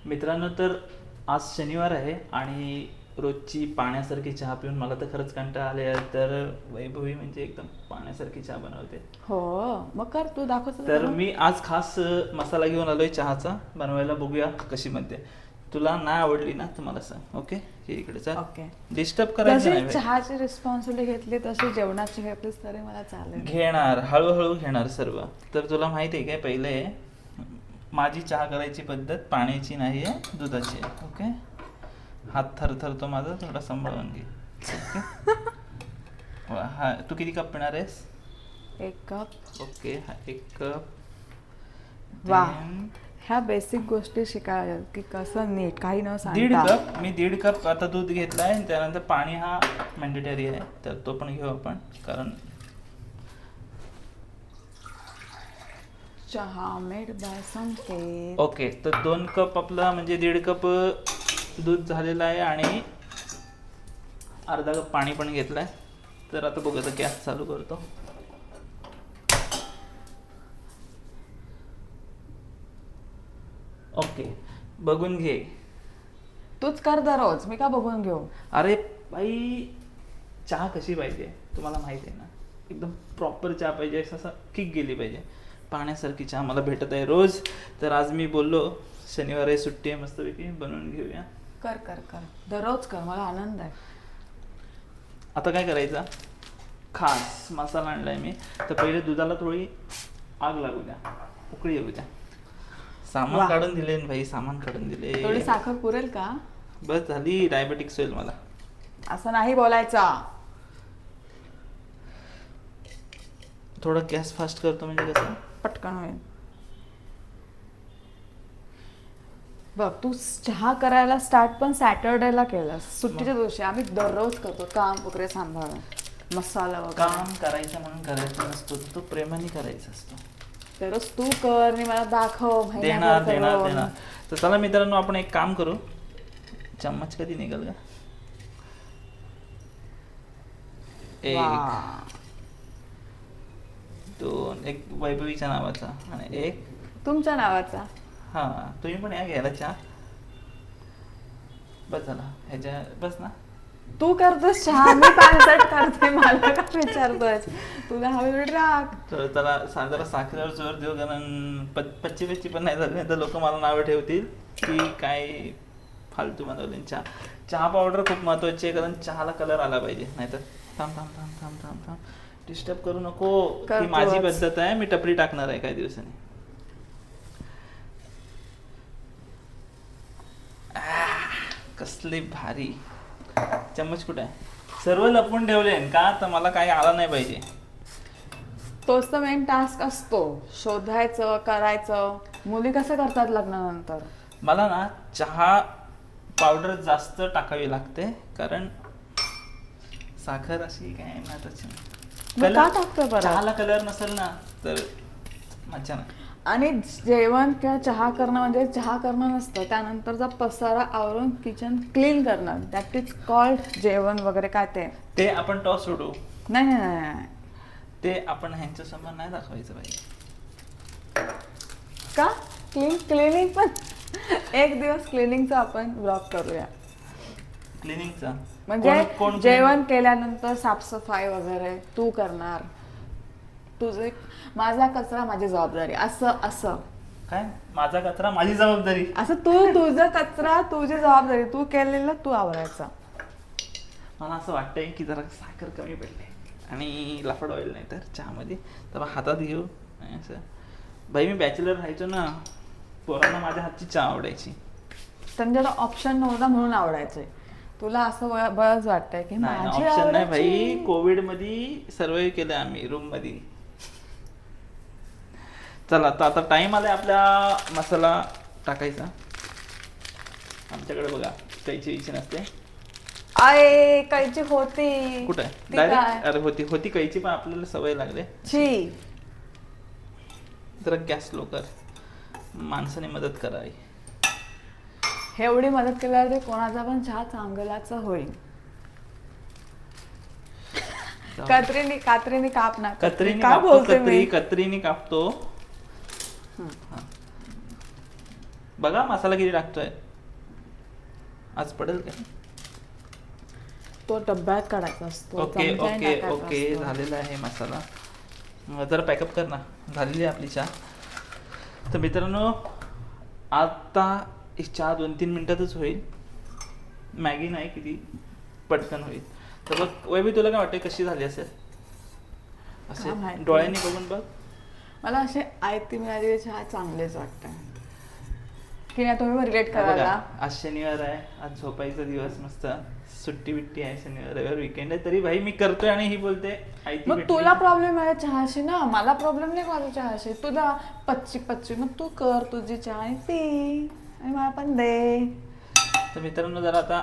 मित्रांनो, तर आज शनिवार आहे आणि रोजची पाण्यासारखी चहा पिऊन मला तर खरंच कंटाळा आले आहे. तर वैभवी म्हणजे एकदम पाण्यासारखी चहा बनवते. हो, मग कर तू दाखवतो तर मी आज खास मसाला घेऊन आलोय चहाचा बनवायला. बघूया कशी म्हणते. तुला नाही आवडली ना तर मला सांग. ओके, हे इकडे चल. ओके. डिस्टर्ब करायचं नाही जशी बाई. चहाची रिस्पॉन्सिबिलिटी घेतली तशी जेवणाची घेतलीस तरी मला चालेल. घेणार, हळूहळू घेणार सर्व. तर तुला माहिती आहे काय, पहिले माझी चहा करायची पद्धत पाण्याची नाही आहे, दुधाची आहे. ओके, हात थरथरतो माझा, थोडा सांभाळून घे. ओके, हा तू किती कप पिणार आहेस? 1 कप. ओके, हा 1 कप. वा, ह्या बेसिक गोष्टी शिकायला की कसं नीट काही न दीड सांगता. कप, मी 1.5 कप आता दूध घेतलाय. त्यानंतर पाणी हा मॅन्डेटरी आहे, तर तो पण घेऊ आपण. कारण चहा मेड बाय संकेत. ओके, तर 2 कप आपला म्हणजे 1.5 कप दूध झालेलं आहे आणि अर्धा कप पाणी पण घेतलंय. तर आता बघू, आता गॅस चालू करतो. ओके, बघून घे. तूच कर दररोज, मी का बघून घेऊ? अरे बाई, चहा कशी पाहिजे तुम्हाला माहिती आहे ना, एकदम प्रॉपर चहा पाहिजे, असं किक गेली पाहिजे. पाण्यासारखी चहा मला भेटत आहे रोज. तर आज मी बोललो शनिवार आहे, सुट्टी आहे, मस्तपैकी बनवून घेऊया. कर कर कर, दररोज कर, मला आनंद आहे. आता काय करायचं, खास मसाला आणलाय मी. तर पहिले दुधाला थोडी आग लागू द्या, उकळी येऊ द्या. सामान वाह. काढून दिले ना भाई, सामान काढून दिले. थोडी साखर पुरेल का? बस झाली, डायबेटिक्स होईल मला. असं नाही बोलायचा. थोडं गॅस फास्ट करतो म्हणजे कसं पटकन होईल. बघ, तू चहा करायला स्टार्ट पण सॅटर्डेला केलंस, सुट्टीच्या दिवशी. आम्ही दररोज करतो, काम वगैरे सांभाळून, मसाला वगैरे. काम करायचं म्हणून करायचं नसतो, तो प्रेमाने करायचा असतो. दररोज तू कर आणि मला दाखव. देणार महिनाभर देणार करून. देणार. तर चला मित्रांनो, आपण एक काम करू. चम्मच कधी निघाल का? एक, वा. 2, एक वैभवीच्या नावाचा आणि एक तुमच्या नावाचा. हा, तुम्ही पण या घ्यायला चहा. बस झाला ह्याच्या, बस ना. तू करतोस चहा, मी पानसट करते, मला का विचारतोय? तुला हवी राग. तर त्याला जरा साखरेवर जोर देऊ, कारण पच्ची पण नाही झाली, नाही तर लोक मला नावं ठेवतील की काय फालतू बनवले. चहा पावडर खूप महत्वाची आहे, कारण चहाला कलर आला पाहिजे. नाहीतर थांब थांब थांब थांब थांब थांब, डिस्टर्ब करू नको. ही माझी पद्धत आहे, मी टपरी टाकणार आहे काही दिवसांनी. कसली भारी. चम्मच कुठे आहे? सर्व लपवून ठेवले का, तर मला काही आला नाही पाहिजे. तोच तर मेन टास्क असतो, शोधायचं, करायचं. मुली कसं करतात लग्नानंतर? मला ना चहा पावडर जास्त टाकावी लागते, कारण साखर अशी काय महत्वाची मग का टाकतोय बरं? चहाला कलर नसेल ना तर मजा नाही. आणि जेवण किंवा चहा करणं म्हणजे चहा करणं नसतं, त्यानंतरचा पसारा आवरून किचन क्लीन करणं, दॅट इज कॉल्ड जेवण वगैरे. काय ते आपण टॉस सोडू. नाही नाही नाही नाही. ते आपण ह्यांच्या समोर नाही दाखवायचं पाहिजे. का? क्लिनिंग पण एक दिवस क्लिनिंगचा आपण ब्लॉग करूया. क्लिनिंगचा म्हणजे कोण जेवण केल्यानंतर साफसफाई वगैरे तू करणार. तुझे, माझा कचरा माझी जबाबदारी, असं असं. काय, माझा कचरा माझी जबाबदारी? असं तू, तुझा कचरा तुझी जबाबदारी, तू केलेलं तू आवरायचं. मला असं वाटतंय की जरा साखर कमी पडली आणि लाफड ऑइल नाही तर चहामध्ये, तर हातात घेऊ असं. भाई, मी बॅचलर राहायचो ना, पोरांना माझ्या हातची चहा आवडायची. त्यांच्याकडे ऑप्शन नव्हता म्हणून आवडायचे. तुला असं बरंच वाटतंय की माझी ऑप्शन नाही भाई. आवडायची. कोविड मध्ये सर्वे केलं आम्ही रूम मध्ये. चला, तर आता टाइम आलाय आपला मसाला टाकायचा. आमच्याकडे बघा कैची विची नसते. अरे कैची होती कुठे ती डायरेक्ट? काय? अरे होती कैची, पण आपल्याला सवय लागले. छी. जरा गॅस लो कर, माणसाने मदत करावी. एवढी मदत केल्यावर ते कोणाचा पण चहा चांगलाच होईल. कात्रीने काप ना. कत्रीने काय कापतो, बोलते मी? कत्रीने कापतो. बघा मसाला किती टाकतोय. आज पडेल का? तो डब्यात काढायचा असतो. ओके चमच्याने ओके टाकायचा ओके असतो. झालेला आहे मसाला. जरा पॅकअप कर ना. झालेली आहे आपली चहा. तर मित्रांनो आता ही चहा 2-3 मिनिटातच होईल. मॅगी नाही किती पटकन होईल. तर बघ वैभी तुला काय वाटतं कशी झाली असेल? असे काय माहिती. डोळ्यांनी बघून बघ. मला असे आयती मिळालेले चहा चांगलेच वाटतं की नाही. तुम्ही रिलेट बघा, करायला. आज शनिवार आहे. आज झोपायचा दिवस मस्त. सुट्टी बिट्टी आहे. शनिवार रविवार वीकेंड आहे. तरी भाई मी करतोय आणि ही बोलते आयती मग भेटली. तुला प्रॉब्लेम आहे चहाशी ना. मला प्रॉब्लेम नाही माझ्या चहाशी. तुला पच्ची मग तू कर तुझी चहा आणि पी आणि मला पण दे. तर मित्रांनो जरा आता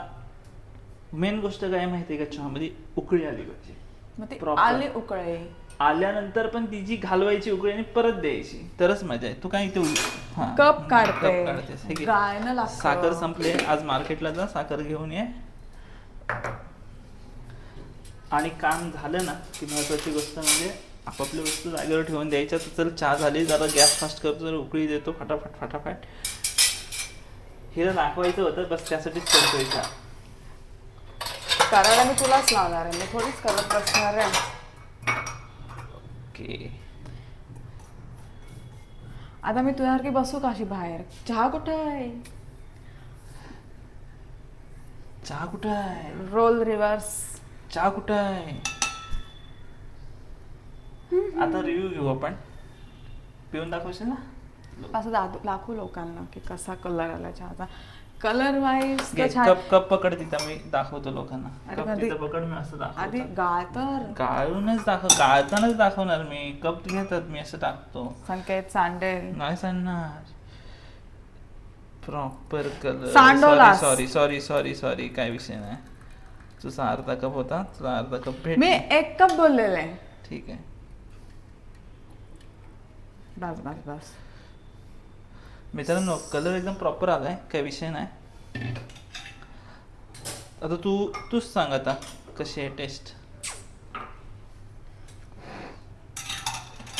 मेन गोष्ट काय माहिती आहे का, चहामध्ये उकळी आली पाहिजे. मग ते Proper. आले उकळे. आल्यानंतर पण ती जी घालवायची उकळी आणि परत द्यायची तरच मजा आहे. तू काय इथे हां, कप कप काढते काढतेस. हे घे. गायनं लागतं. साखर संपले. आज मार्केटला जा साखर घेऊन ये. आणि काम झालं ना की महत्वाची गोष्ट म्हणजे आपापल्या वस्तू जागेवर ठेवून द्यायच्या. तर चल चहा झाली, जरा गॅस फास्ट करतो, जरा उकळी देतो फटाफट. हिला दाखवायचं होतं बस त्यासाठीच करतोय चहा. करायला मी तुलाच लावणार आहे. मी थोडीच करत बसणार आहे. ओके. आता मी तुझ्यासारखी बसू का अशी बाहेर? चहा कुठे आहे? चहा कुठं आहे? Role reverse. चहा कुठं आहे? आता रिव्ह्यू घेऊ आपण. पिऊन दाखवशील ना? असं दाखवू लोकांना की कसा कलर आला चहाचा. कलर वाईज घे, कप पकड तिथं मी दाखवतो लोकांना. अरे कप आधी- तिथं पकड मी असं आधी दाखवतो. गाळ तर. गाळतानाच दाखवणार मी. कप घेतात मी असं टाकतो. संकेत सांडेल. नाही सांगणार. Proper colour. सांडवलास. सॉरी काय विषय नाही. तुझा अर्धा कप होता, तुला अर्धा कप भेट. मी 1 कप बोललेले. ठीक आहे. बस मित्रांनो कलर एकदम प्रॉपर आलाय, काही विषय नाही. आता तूच सांग आता कशी आहे टेस्ट.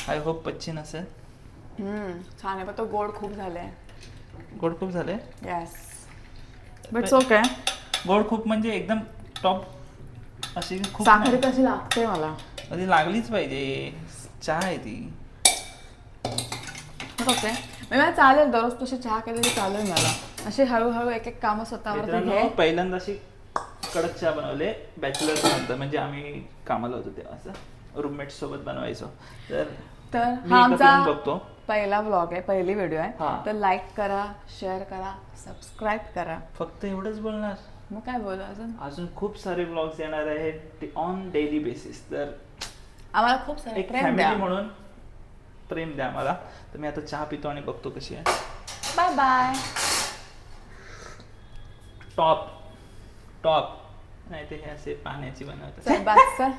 आय होप पच्ची नसेल. छान आहे पण तो गोड खूप झालाय. गोड खूप झाले. Yes but okay. गोड खूप म्हणजे एकदम टॉप अशी खूप साखर नाही. कशी लागते मला. ती लागलीच पाहिजे. चहा आहे ती. ओके मला चालेल. दररोज तशी चहा केलेली चालेल मला. अशी हळूहळू एक कामं स्वतःवर मित्रांनो घे. पहिल्यांदा अशी कडक चहा बनवले बॅचलर्स नंतर. म्हणजे आम्ही कामाला होतो तेव्हा असं रूममेट सोबत बनवायचो. तर तर मी हा एकदा आमचा पिऊन बघतो. पहिला व्लॉग आहे. पहिली व्हिडिओ हा. आहे. तर लाईक करा, शेअर करा, सबस्क्राईब करा. फक्त एवढंच बोलणार. मग काय बोलू अजून खूप सारे ब्लॉग्स येणार आहेत ऑन डेली बेसिस. तर आम्हाला खूप सारे एक प्रेम फॅमिली द्या. म्हणून प्रेम द्या मला. तर मी आता चहा पितो आणि बघतो कशी आहे. Bye bye. टॉप नाही ते हे असे पाण्याची बनवतात. चल बस चल.